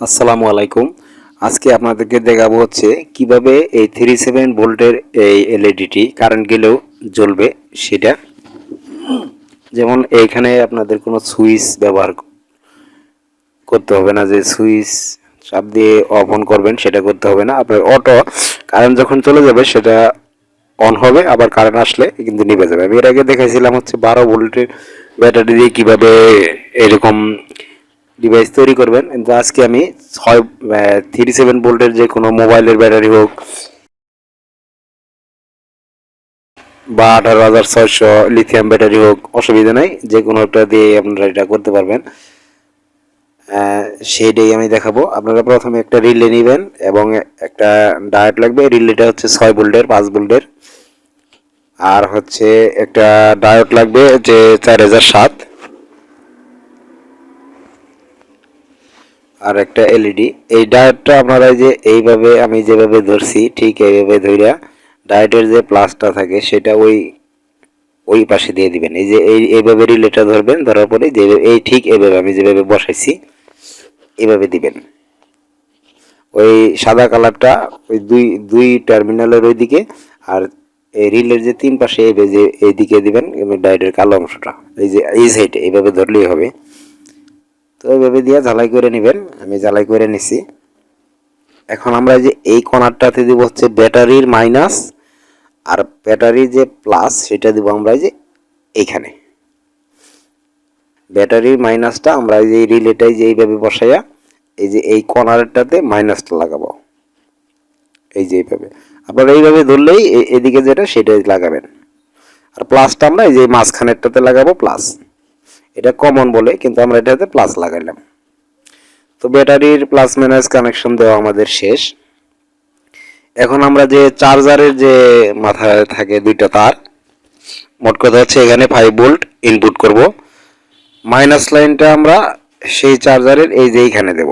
আসসালামু আলাইকুম। আজকে আপনাদেরকে দেখাবো হচ্ছে কিভাবে এই 37 ভোল্টের এই এলইডিটি কারেন্ট গেলেও জ্বলবে সেটা। যেমন এইখানে আপনাদের কোনো সুইচ ব্যবহার করতে হবে না, যে সুইচ চাপ দিয়ে অফ অন করবেন সেটা করতে হবে না। আপনার অটো কারেন্ট যখন চলে যাবে সেটা অন হবে, আবার কারেন্ট আসলে কিন্তু নিভে যাবে। আমি এর আগে দেখাইছিলাম হচ্ছে 12 ভোল্টের ব্যাটারি দিয়ে কিভাবে এরকম ডিভাইস তৈরি করবেন, কিন্তু আজকে আমি 37 ভোল্টের যে কোনো মোবাইলের ব্যাটারি হোক বা 18,600 লিথিয়াম ব্যাটারি হোক, অসুবিধা নাই, যে কোনো একটা দিয়ে আপনারা এটা করতে পারবেন। সেইটাই আমি দেখাবো। আপনারা প্রথমে একটা রিলে নেবেন এবং একটা ডায়োড লাগবে। রিলেটা হচ্ছে 6 ভোল্টের, 5 ভোল্টের। আর হচ্ছে একটা ডায়োড লাগবে যে 4007, আর একটা এলইডি। এই ডায়োডটা আপনারা যে এইভাবে আমি যেভাবে ধরছি ঠিক এইভাবে ধইরা ডায়োডের যে প্লাসটা থাকে সেটা ওই ওই পাশে দিয়ে দিবেন। এই যে এইভাবে রিলেটা ধরবেন, ধরার পরে যে এই ঠিক এইভাবে আমি যেভাবে বসাইছি এইভাবে দিবেন। ওই সাদা কালারটা ওই দুই দুই টার্মিনালের ওই দিকে, আর এই রিলের যে তিন পাশে এইভাবে যে এইদিকে দিবেন ডায়োডের কালো অংশটা এই যে এই সাইডে এইভাবে ধরলেই হবে। তো এইভাবে দিয়ে ঝালাই করে নেবেন। আমি ঝালাই করে নিছি। এখন আমরা যে এই কর্নারটাতে দিব হচ্ছে ব্যাটারির মাইনাস, আর ব্যাটারি যে প্লাস সেটা দিব আমরা যে এইখানে। ব্যাটারির মাইনাসটা আমরা যে রিলেটাই যে এইভাবে বসাইয়া এই যে এই কর্নারটাতে মাইনাসটা লাগাবো, এই যে এইভাবে। আপনারা এইভাবে ধরলেই এদিকে যেটা সেটাই লাগাবেন। আর প্লাসটা আমরা এই যে মাঝখানেরটাতে লাগাবো প্লাস। এটা কমন বলে, কিন্তু আমরা এটাতে প্লাস লাগাইলাম। তো ব্যাটারির প্লাস মাইনাস কানেকশন দেওয়া আমাদের শেষ। এখন আমরা যে চার্জারের যে মাথায় থাকে দুইটা তার, মোট কথা হচ্ছে এখানে 5 ভোল্ট ইনপুট করব। মাইনাস লাইনটা আমরা সেই চার্জারের এই যে এইখানে দেব।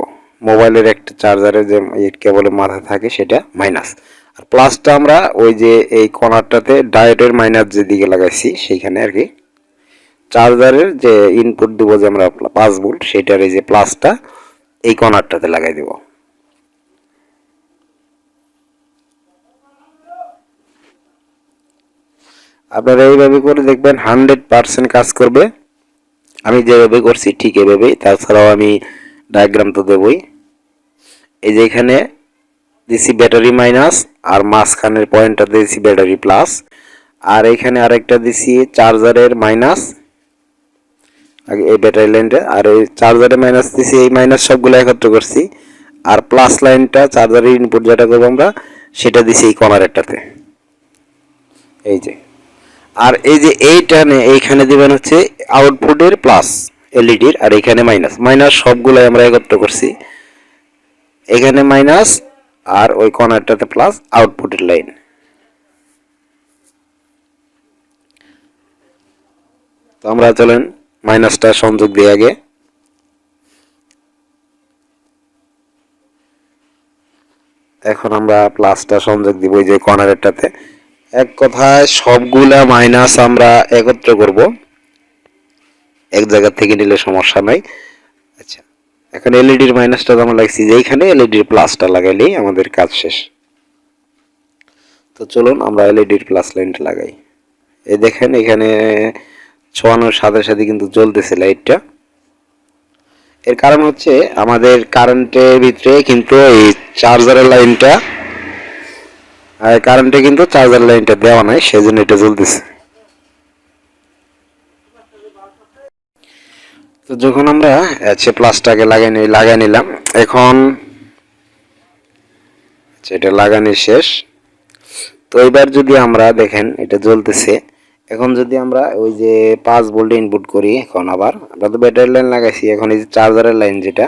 মোবাইলের একটা চার্জারের যে কেবলের মাথা থাকে সেটা মাইনাস, আর প্লাসটা আমরা ওই যে এই কর্নারটাতে ডায়োডের মাইনাস যেদিকে লাগাইছি সেইখানে আর কি। চার্জারের যে ইনপুট দেবো যে আমরা 5 ভোল্ট, সেটার এই যে প্লাসটা এই কর্নারটাতে লাগাই দেব। আপনারা এইভাবে করে দেখবেন 100% কাজ করবে। আমি যেভাবে করছি ঠিক এভাবেই। তাছাড়াও আমি ডায়াগ্রাম তো দেবই। এই যে এখানে দিছি ব্যাটারি মাইনাস, আর মাঝখানের পয়েন্টটা দিছি ব্যাটারি প্লাস, আর এখানে আরেকটা দিছি চার্জারের মাইনাস আগে এই ব্যাটারি লাইনটা, আর এই চার্জারের মাইনাস দিছি। এই মাইনাস সবগুলো একত্র করছি, আর প্লাস লাইনটা চার্জারের ইনপুট যেটা করবো আমরা সেটা দিছি এই কর্নারেরটাতে, এই যে। আর এই যে এইটানে এইখানে দিবেন হচ্ছে আউটপুটের প্লাস এলইডির, আর এখানে মাইনাস। মাইনাস সবগুলাই আমরা একত্র করছি, এখানে মাইনাস আর ওই কর্নারটাতে প্লাস আউটপুটের লাইন। তো আমরা চলেন মাইনাসটা সংযোগ দিয়ে আগে। এখন আমরা প্লাসটা সংযোগ দিব ওই যে কর্নারেরটাতে। এক কথায় সবগুলা মাইনাস আমরা একত্র করব, এক জায়গা থেকে নিলে সমস্যা নাই। আচ্ছা, এখন এলইডির মাইনাসটা আমরা লাগছি যে এইখানে, এলইডির প্লাসটা লাগাইলেই আমাদের কাজ শেষ। তো চলুন আমরা এলইডির প্লাস লাইনটা লাগাই। এই দেখেন এখানে ছোঁয়ানোর সাথে সাথে কিন্তু জ্বলতেছে লাইটটা। এর কারণ হচ্ছে আমাদের কারেন্টের ভিতরে কিন্তু এই চার্জারের লাইনটা, কারেন্টে কিন্তু চার্জার লাইনটা দেওয়া নাই, সেজন্য এটা জ্বলতেছে। তো যখন আমরা প্লাসটাকে লাগাই নিলাম, এখন এটা লাগানি শেষ। তো এবার যদি আমরা দেখেন এটা জ্বলতেছে। এখন যদি আমরা ওই যে 5 ভোল্ট ইনপুট করি, এখন আবার আমরা তো ব্যাটারি লাইন লাগাইছি, এখন এই যে চার্জারের লাইন যেটা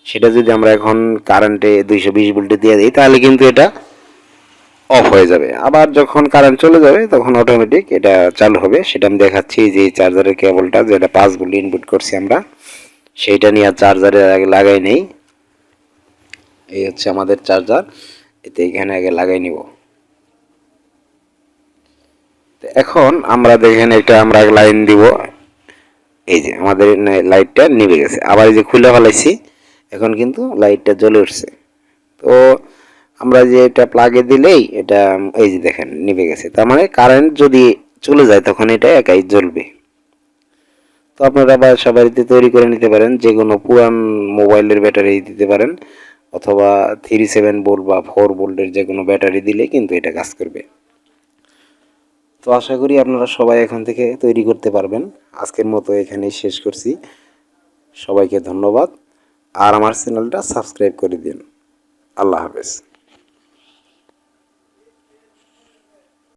সেটা যদি আমরা এখন কারেন্টে 220 ভোল্টে দিয়ে দিই তাহলে কিন্তু এটা অফ হয়ে যাবে। আবার যখন কারেন্ট চলে যাবে তখন অটোমেটিক এটা চালু হবে। সেটা আমি দেখাচ্ছি যে চার্জারের কেবলটা যেটা 5 ভোল্ট ইনপুট করছি আমরা সেইটা নিয়ে চার্জারে আগে লাগাই নেই। এই হচ্ছে আমাদের চার্জার, এতে এখানে আগে লাগাই নিব। এখন আমরা দেখেন এটা আমরা লাইন দিব, এই যে আমাদের লাইটটা নিভে গেছে। আবার এই যে খুলে ফেলাইছি, এখন কিন্তু লাইটটা জ্বলে উঠছে। তো আমরা যে এটা প্লাগে দিলেই এটা এই যে দেখেন নিভে গেছে, তার মানে কারেন্ট যদি চলে যায় তখন এটা একাই জ্বলবে। তো আপনারা বাসা বাড়িতে তৈরি করে নিতে পারেন, যে কোনো পুরান মোবাইলের ব্যাটারি দিতে পারেন, অথবা 37 ভোল্ট বা 4 ভোল্টের যে কোনো ব্যাটারি দিলে কিন্তু এটা কাজ করবে। তো আশা করি আপনারা সবাই এখন থেকে তৈরি করতে পারবেন। আজকের মতো এখানেই শেষ করছি। সবাইকে ধন্যবাদ, আর আমার চ্যানেলটা সাবস্ক্রাইব করে দিন। আল্লাহ হাফেজ।